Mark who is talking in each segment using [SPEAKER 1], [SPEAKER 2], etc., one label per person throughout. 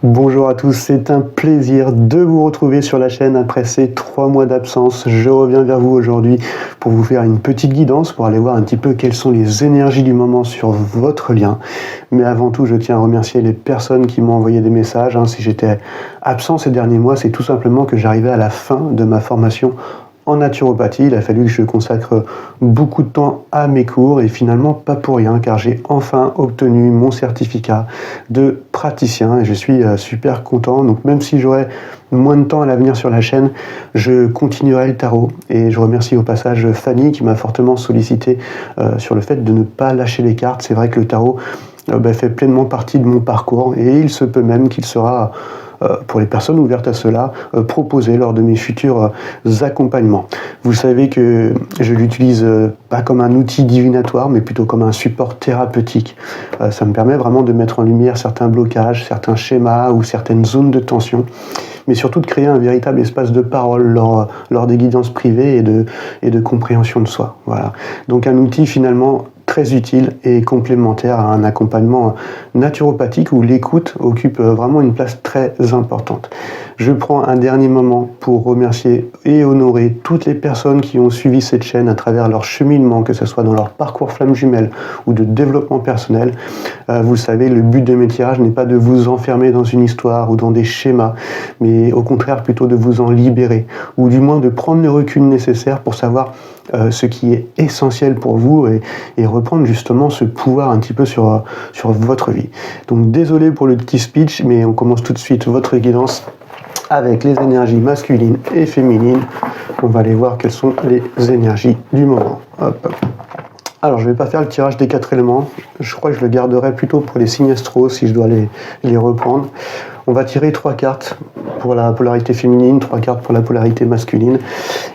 [SPEAKER 1] Bonjour à tous, c'est un plaisir de vous retrouver sur la chaîne après ces 3 mois d'absence. Je reviens vers vous aujourd'hui pour vous faire une petite guidance, pour aller voir un petit peu quelles sont les énergies du moment sur votre lien. Mais avant tout, je tiens à remercier les personnes qui m'ont envoyé des messages. Si j'étais absent ces derniers mois, c'est tout simplement que j'arrivais à la fin de ma formation en naturopathie. Il a fallu que je consacre beaucoup de temps à mes cours et finalement pas pour rien car j'ai enfin obtenu mon certificat de praticien et je suis super content. Donc même si j'aurai moins de temps à l'avenir sur la chaîne, je continuerai le tarot et je remercie au passage Fanny qui m'a fortement sollicité sur le fait de ne pas lâcher les cartes. C'est vrai que le tarot fait pleinement partie de mon parcours et il se peut même qu'il sera pour les personnes ouvertes à cela, proposé lors de mes futurs accompagnements. Vous savez que je l'utilise pas comme un outil divinatoire, mais plutôt comme un support thérapeutique. Ça me permet vraiment de mettre en lumière certains blocages, certains schémas ou certaines zones de tension, mais surtout de créer un véritable espace de parole lors des guidances privées et de compréhension de soi. Voilà. Donc un outil finalement très utile et complémentaire à un accompagnement naturopathique où l'écoute occupe vraiment une place très importante. Je prends un dernier moment pour remercier et honorer toutes les personnes qui ont suivi cette chaîne à travers leur cheminement, que ce soit dans leur parcours flamme jumelle ou de développement personnel. Vous savez, le but de mes tirages n'est pas de vous enfermer dans une histoire ou dans des schémas, mais au contraire plutôt de vous en libérer, ou du moins de prendre le recul nécessaire pour savoir ce qui est essentiel pour vous et reprendre justement ce pouvoir un petit peu sur votre vie. Donc désolé pour le petit speech, mais on commence tout de suite votre guidance avec les énergies masculines et féminines. On va aller voir quelles sont les énergies du moment. Hop. Alors, je ne vais pas faire le tirage des 4 éléments. Je crois que je le garderai plutôt pour les signes astro si je dois les reprendre. On va tirer 3 cartes pour la polarité féminine, 3 cartes pour la polarité masculine.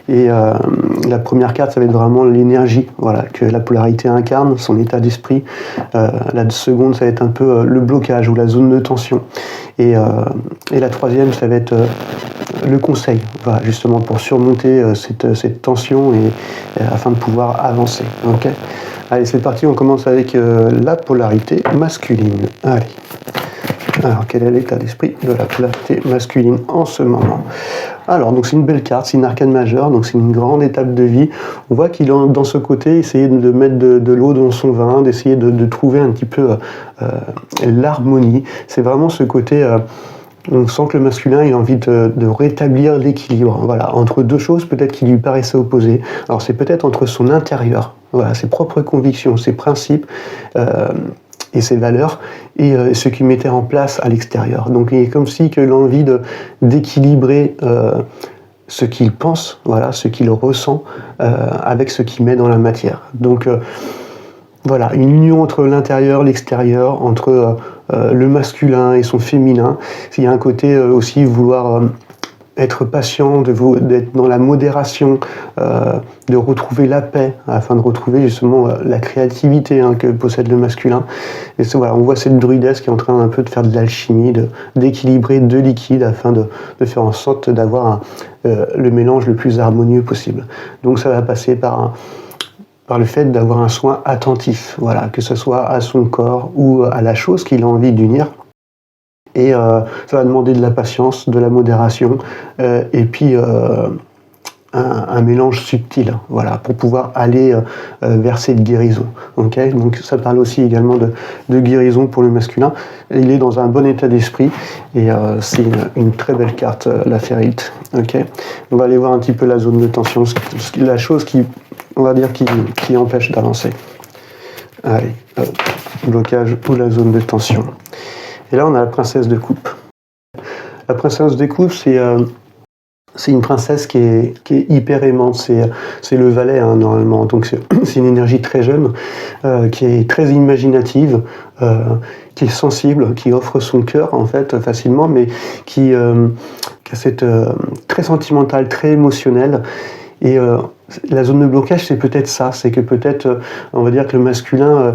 [SPEAKER 1] Et la première carte, ça va être vraiment l'énergie, voilà, que la polarité incarne, son état d'esprit. La seconde, ça va être un peu le blocage ou la zone de tension. Et la troisième, ça va être le conseil, voilà, justement pour surmonter cette tension et afin de pouvoir avancer. Okay. Allez, c'est parti, on commence avec la polarité masculine. Allez. Alors, quel est l'état d'esprit de la polarité masculine en ce moment? Alors, donc c'est une belle carte, c'est une arcane majeure, donc c'est une grande étape de vie. On voit qu'il est dans ce côté, essayer de mettre de l'eau dans son vin, d'essayer de trouver un petit peu l'harmonie. C'est vraiment ce côté... on sent que le masculin il a envie de rétablir l'équilibre, voilà, entre deux choses peut-être qui lui paraissaient opposées. Alors c'est peut-être entre son intérieur, voilà, ses propres convictions, ses principes et ses valeurs, et ce qu'il mettait en place à l'extérieur. Donc il est comme si que l'envie d'équilibrer ce qu'il pense, voilà, ce qu'il ressent avec ce qu'il met dans la matière. Donc voilà, une union entre l'intérieur, l'extérieur, entre le masculin et son féminin. Il y a un côté aussi vouloir être patient, d'être dans la modération, de retrouver la paix, afin de retrouver justement la créativité que possède le masculin. Et voilà, on voit cette druidesse qui est en train un peu de faire de l'alchimie, d'équilibrer deux liquides afin de faire en sorte d'avoir le mélange le plus harmonieux possible. Donc ça va passer par le fait d'avoir un soin attentif, voilà, que ce soit à son corps ou à la chose qu'il a envie d'unir. Et ça va demander de la patience, de la modération, et puis un mélange subtil, voilà, pour pouvoir aller vers cette guérison. Okay, donc ça parle aussi également de guérison pour le masculin. Il est dans un bon état d'esprit, et c'est une très belle carte, la ferrite. Okay, on va aller voir un petit peu la zone de tension, la chose qui, on va dire, qui empêche d'avancer. Allez, blocage ou la zone de tension. Et là, on a la princesse de coupe. La princesse de coupe, c'est une princesse qui est hyper aimante. C'est le valet, normalement. Donc, c'est une énergie très jeune, qui est très imaginative, qui est sensible, qui offre son cœur, en fait, facilement, mais qui a cette très sentimentale, très émotionnelle. Et la zone de blocage, c'est peut-être ça. C'est que peut-être, on va dire que le masculin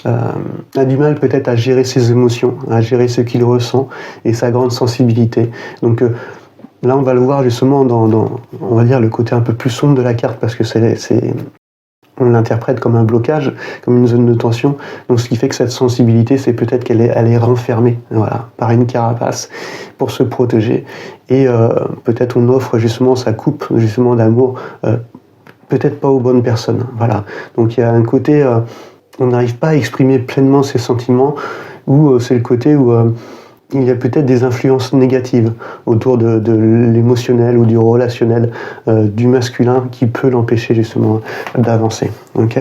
[SPEAKER 1] a du mal peut-être à gérer ses émotions, à gérer ce qu'il ressent et sa grande sensibilité. Donc là, on va le voir justement dans on va dire, le côté un peu plus sombre de la carte, parce que c'est on l'interprète comme un blocage, comme une zone de tension. Donc ce qui fait que cette sensibilité, c'est peut-être qu'elle est renfermée, voilà, par une carapace pour se protéger. Et peut-être on offre justement sa coupe justement d'amour, peut-être pas aux bonnes personnes. Voilà. Donc il y a un côté, on n'arrive pas à exprimer pleinement ses sentiments, ou c'est le côté où il y a peut-être des influences négatives autour de l'émotionnel ou du relationnel du masculin qui peut l'empêcher justement d'avancer. Ok ?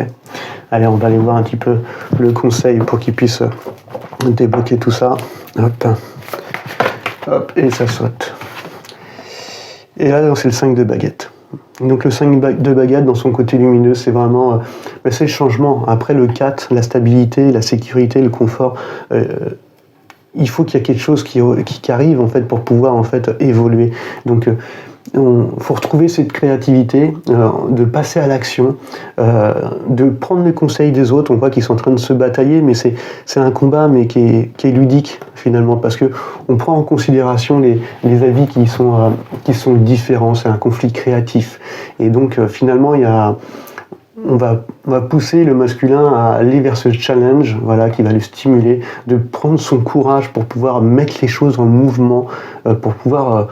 [SPEAKER 1] Allez, on va aller voir un petit peu le conseil pour qu'il puisse débloquer tout ça. Hop, hop, et ça saute. Et là, c'est le 5 de baguette. Donc le 5 de baguette, dans son côté lumineux, c'est vraiment c'est le changement. Après le 4, la stabilité, la sécurité, le confort, il faut qu'il y ait quelque chose qui arrive en fait pour pouvoir en fait évoluer. Donc faut retrouver cette créativité, de passer à l'action, de prendre les conseils des autres. On voit qu'ils sont en train de se batailler, mais c'est un combat mais qui est ludique finalement, parce que on prend en considération les avis qui sont différents. C'est un conflit créatif, et donc finalement on va pousser le masculin à aller vers ce challenge, voilà, qui va le stimuler, de prendre son courage pour pouvoir mettre les choses en mouvement, pour pouvoir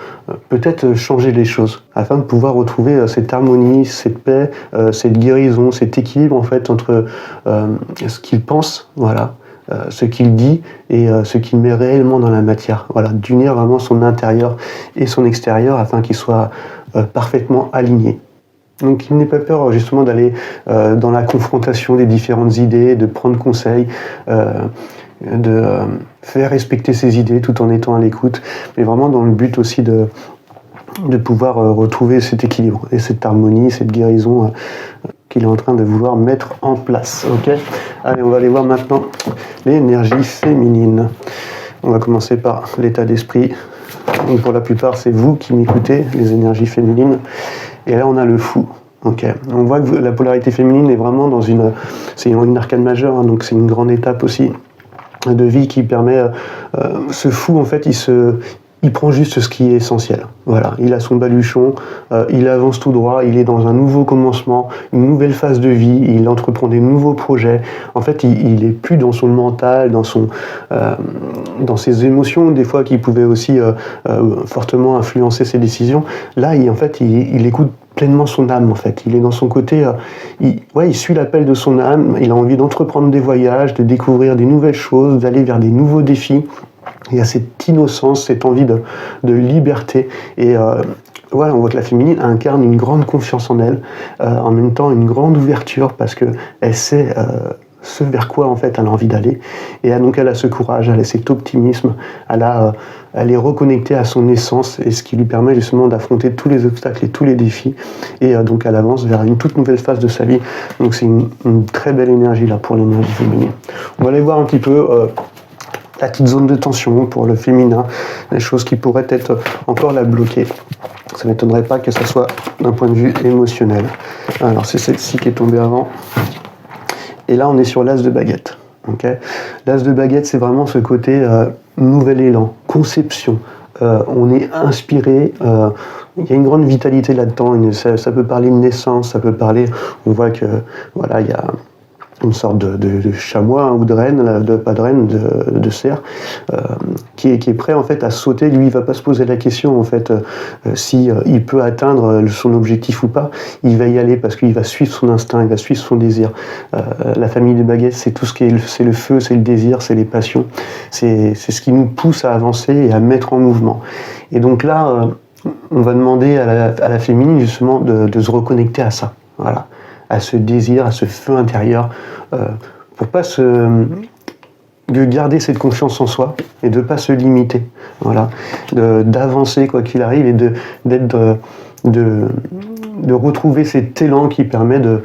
[SPEAKER 1] peut-être changer les choses, afin de pouvoir retrouver cette harmonie, cette paix, cette guérison, cet équilibre en fait entre ce qu'il pense, voilà, ce qu'il dit et ce qu'il met réellement dans la matière. Voilà, d'unir vraiment son intérieur et son extérieur afin qu'ils soient parfaitement alignés. Donc il n'ait pas peur justement d'aller dans la confrontation des différentes idées, de prendre conseil, de faire respecter ses idées tout en étant à l'écoute, mais vraiment dans le but aussi de pouvoir retrouver cet équilibre et cette harmonie, cette guérison qu'il est en train de vouloir mettre en place. Ok ? Allez, on va aller voir maintenant l'énergie féminine. On va commencer par l'état d'esprit. Donc pour la plupart, c'est vous qui m'écoutez, les énergies féminines. Et là, on a le fou. Okay. On voit que la polarité féminine est vraiment c'est une arcane majeure, hein, donc c'est une grande étape aussi de vie qui permet. Ce fou, en fait, il prend juste ce qui est essentiel. Voilà, il a son baluchon, il avance tout droit, il est dans un nouveau commencement, une nouvelle phase de vie, il entreprend des nouveaux projets. En fait, il est plus dans son mental, dans ses émotions, des fois qui pouvaient aussi fortement influencer ses décisions. Là, il écoute pleinement son âme, en fait. Il est dans son côté, il suit l'appel de son âme, il a envie d'entreprendre des voyages, de découvrir des nouvelles choses, d'aller vers des nouveaux défis. Il y a cette innocence, cette envie de liberté. Et voilà, on voit que la féminine incarne une grande confiance en elle, en même temps une grande ouverture, parce qu'elle sait ce vers quoi en fait elle a envie d'aller. Et donc elle a ce courage, elle a cet optimisme, elle est reconnectée à son essence, et ce qui lui permet justement d'affronter tous les obstacles et tous les défis. Et donc elle avance vers une toute nouvelle phase de sa vie. Donc c'est une très belle énergie là pour l'énergie féminine. On va aller voir un petit peu la petite zone de tension pour le féminin, des choses qui pourraient être encore la bloquer. Ça ne m'étonnerait pas que ça soit d'un point de vue émotionnel. Alors c'est celle-ci qui est tombée avant. Et là on est sur l'as de baguette. Okay, l'as de baguette, c'est vraiment ce côté nouvel élan, conception. On est inspiré, il y a une grande vitalité là-dedans, ça peut parler de naissance, ça peut parler, on voit que voilà, il y a une sorte de chamois, hein, ou de renne, pas de renne, de cerf, qui est prêt en fait à sauter. Lui, il va pas se poser la question en fait si il peut atteindre son objectif ou pas. Il va y aller parce qu'il va suivre son instinct, il va suivre son désir. La famille de baguettes, c'est tout ce qui est, c'est le feu, c'est le désir, c'est les passions, c'est ce qui nous pousse à avancer et à mettre en mouvement. Et donc là, on va demander à la féminine justement de se reconnecter à ça. Voilà, à ce désir, à ce feu intérieur, pour pas de garder cette confiance en soi et de pas se limiter, voilà, d'avancer quoi qu'il arrive et de retrouver cet élan qui permet de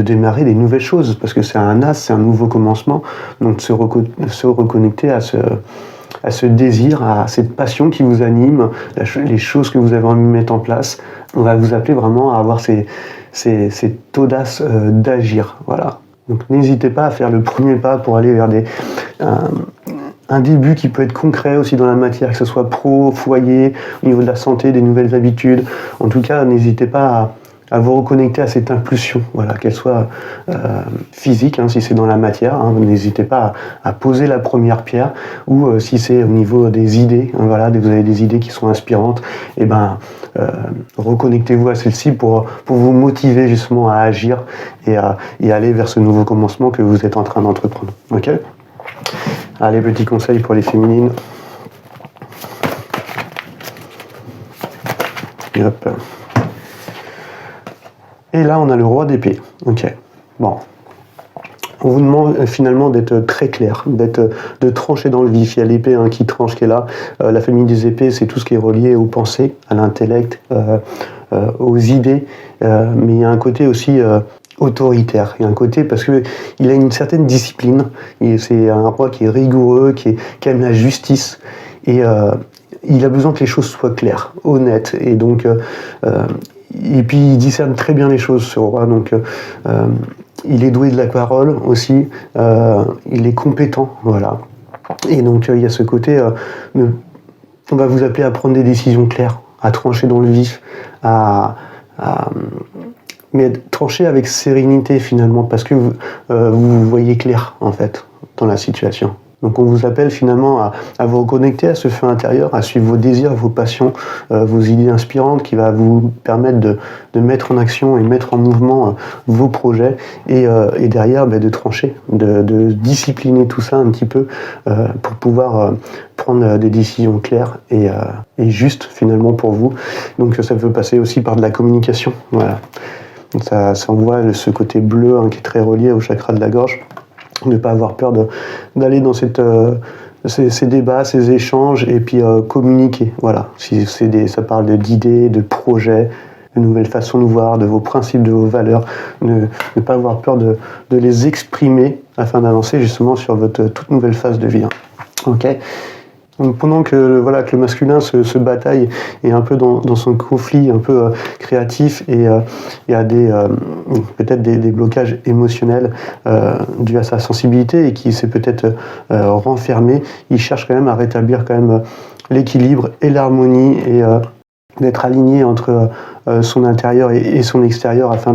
[SPEAKER 1] démarrer des nouvelles choses, parce que c'est un as, c'est un nouveau commencement, donc se reconnecter à ce désir, à cette passion qui vous anime, les choses que vous avez envie de mettre en place. On va vous appeler vraiment à avoir cette audace d'agir, voilà. Donc n'hésitez pas à faire le premier pas pour aller vers un début qui peut être concret aussi dans la matière, que ce soit pro, foyer, au niveau de la santé, des nouvelles habitudes. En tout cas, n'hésitez pas à vous reconnecter à cette impulsion, voilà, qu'elle soit physique, hein, si c'est dans la matière, hein, n'hésitez pas à poser la première pierre, ou si c'est au niveau des idées, hein, voilà, vous avez des idées qui sont inspirantes, et ben reconnectez-vous à celle-ci pour vous motiver justement à agir et aller vers ce nouveau commencement que vous êtes en train d'entreprendre. Ok ? Allez, petit conseil pour les féminines. Et hop. Et là, on a le roi d'épée. Ok. Bon. On vous demande finalement d'être très clair, de trancher dans le vif. Il y a l'épée qui tranche qui est là. La famille des épées, c'est tout ce qui est relié aux pensées, à l'intellect, aux idées. Mais il y a un côté aussi autoritaire. Il y a un côté parce que il a une certaine discipline. C'est un roi qui est rigoureux, qui aime la justice. Et il a besoin que les choses soient claires, honnêtes. Et donc, et puis il discerne très bien les choses, ce roi. Donc, il est doué de la parole aussi, il est compétent, voilà. Et donc il y a ce côté, on va vous appeler à prendre des décisions claires, à trancher dans le vif, mais trancher avec sérénité finalement, parce que vous voyez clair en fait dans la situation. Donc on vous appelle finalement à vous reconnecter à ce feu intérieur, à suivre vos désirs, vos passions, vos idées inspirantes qui va vous permettre de mettre en action et mettre en mouvement vos projets et derrière de trancher, de discipliner tout ça un petit peu pour pouvoir prendre des décisions claires et justes finalement pour vous. Donc ça peut passer aussi par de la communication. Voilà. Ça envoie ce côté bleu qui est très relié au chakra de la gorge. Ne pas avoir peur d'aller dans ces débats, ces échanges, et puis communiquer. Voilà. Si ça parle d'idées, de projets, de nouvelles façons de voir, de vos principes, de vos valeurs, ne pas avoir peur de les exprimer afin d'avancer justement sur votre toute nouvelle phase de vie. Ok ? Donc pendant que le masculin se bataille et un peu dans son conflit un peu créatif et il y a peut-être des blocages émotionnels dus à sa sensibilité et qui s'est peut-être renfermé, il cherche quand même à rétablir quand même l'équilibre et l'harmonie et d'être aligné entre son intérieur et son extérieur afin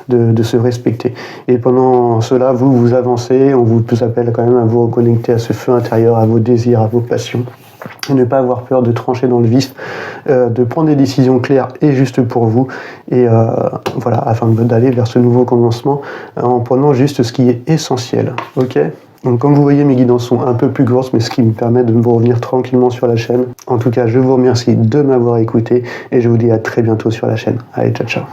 [SPEAKER 1] de se respecter. Et pendant cela, vous avancez, on vous appelle quand même à vous reconnecter à ce feu intérieur, à vos désirs, à vos passions. Et ne pas avoir peur de trancher dans le vif, de prendre des décisions claires et justes pour vous, et voilà, afin d'aller vers ce nouveau commencement en prenant juste ce qui est essentiel. Ok ? Donc comme vous voyez, mes guidances sont un peu plus grosses, mais ce qui me permet de me revenir tranquillement sur la chaîne. En tout cas, je vous remercie de m'avoir écouté et je vous dis à très bientôt sur la chaîne. Allez, ciao ciao.